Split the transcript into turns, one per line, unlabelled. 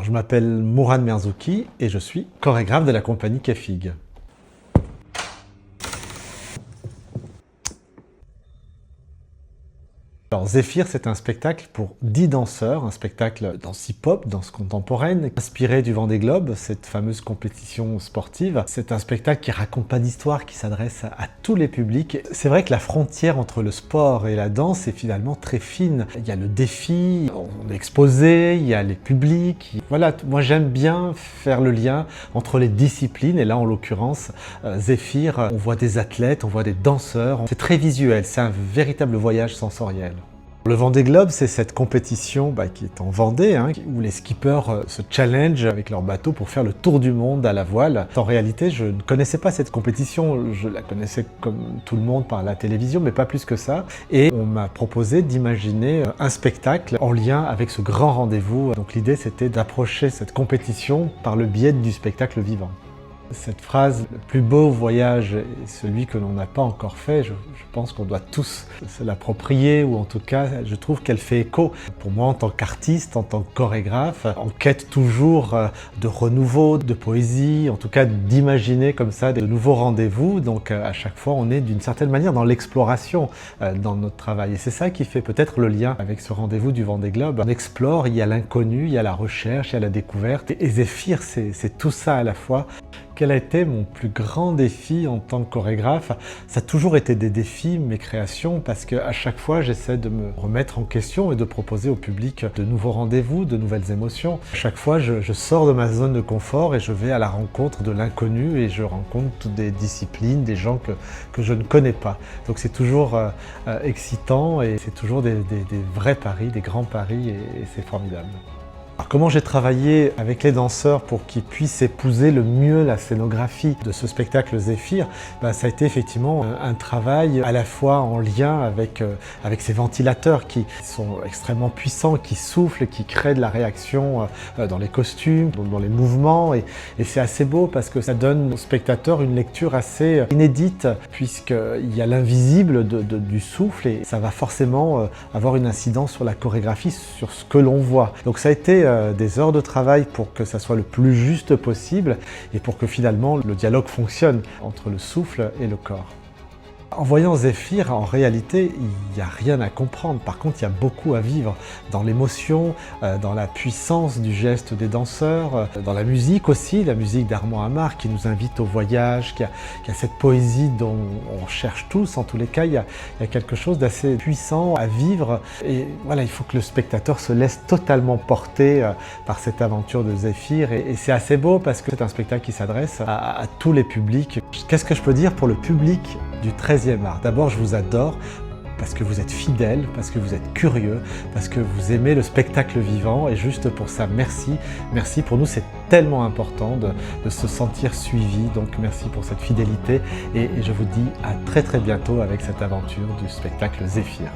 Je m'appelle Mourad Merzouki et je suis chorégraphe de la compagnie Kefig. Alors Zéphyr, c'est un spectacle pour 10 danseurs, un spectacle de danse hip-hop, danse contemporaine, inspiré du Vendée Globe, cette fameuse compétition sportive. C'est un spectacle qui raconte pas d'histoire, qui s'adresse à tous les publics. C'est vrai que la frontière entre le sport et la danse est finalement très fine. Il y a le défi, on est exposé, il y a les publics. Voilà, moi j'aime bien faire le lien entre les disciplines, et là en l'occurrence, Zéphyr, on voit des athlètes, on voit des danseurs. C'est très visuel, c'est un véritable voyage sensoriel. Le Vendée Globe, c'est cette compétition qui est en Vendée, où les skippers se challengent avec leur bateau pour faire le tour du monde à la voile. En réalité, je ne connaissais pas cette compétition, je la connaissais comme tout le monde par la télévision, mais pas plus que ça. Et on m'a proposé d'imaginer un spectacle en lien avec ce grand rendez-vous. Donc l'idée, c'était d'approcher cette compétition par le biais du spectacle vivant. Cette phrase, le plus beau voyage est celui que l'on n'a pas encore fait, je pense qu'on doit tous se l'approprier, ou en tout cas, je trouve qu'elle fait écho. Pour moi, en tant qu'artiste, en tant que chorégraphe, on quête toujours de renouveau, de poésie, en tout cas d'imaginer comme ça de nouveaux rendez-vous. Donc à chaque fois, on est d'une certaine manière dans l'exploration dans notre travail. Et c'est ça qui fait peut-être le lien avec ce rendez-vous du Vendée Globe. On explore, il y a l'inconnu, il y a la recherche, il y a la découverte. Et Zéphyr, c'est tout ça à la fois. Quel a été mon plus grand défi en tant que chorégraphe? Ça a toujours été des défis, mes créations, parce qu'à chaque fois, j'essaie de me remettre en question et de proposer au public de nouveaux rendez-vous, de nouvelles émotions. À chaque fois, je sors de ma zone de confort et je vais à la rencontre de l'inconnu et je rencontre des disciplines, des gens que je ne connais pas. Donc c'est toujours excitant et c'est toujours des vrais paris, des grands paris, et c'est formidable. Alors, comment j'ai travaillé avec les danseurs pour qu'ils puissent épouser le mieux la scénographie de ce spectacle Zéphyr? Ça a été effectivement un travail à la fois en lien avec ces ventilateurs qui sont extrêmement puissants, qui soufflent, qui créent de la réaction dans les costumes, dans les mouvements. Et c'est assez beau parce que ça donne au spectateur une lecture assez inédite, puisqu'il y a l'invisible du souffle et ça va forcément avoir une incidence sur la chorégraphie, sur ce que l'on voit. Donc ça a été des heures de travail pour que ça soit le plus juste possible et pour que finalement le dialogue fonctionne entre le souffle et le corps. En voyant Zéphyr, en réalité, il n'y a rien à comprendre. Par contre, il y a beaucoup à vivre dans l'émotion, dans la puissance du geste des danseurs, dans la musique aussi, la musique d'Armand Amar qui nous invite au voyage, qui a cette poésie dont on cherche tous. En tous les cas, il y a quelque chose d'assez puissant à vivre. Et voilà, il faut que le spectateur se laisse totalement porter par cette aventure de Zéphyr. Et c'est assez beau parce que c'est un spectacle qui s'adresse à tous les publics. Qu'est-ce que je peux dire pour le public du 13e art? D'abord, je vous adore parce que vous êtes fidèles, parce que vous êtes curieux, parce que vous aimez le spectacle vivant, et juste pour ça, merci. Merci, pour nous c'est tellement important de se sentir suivi, donc merci pour cette fidélité et je vous dis à très bientôt avec cette aventure du spectacle Zéphyr.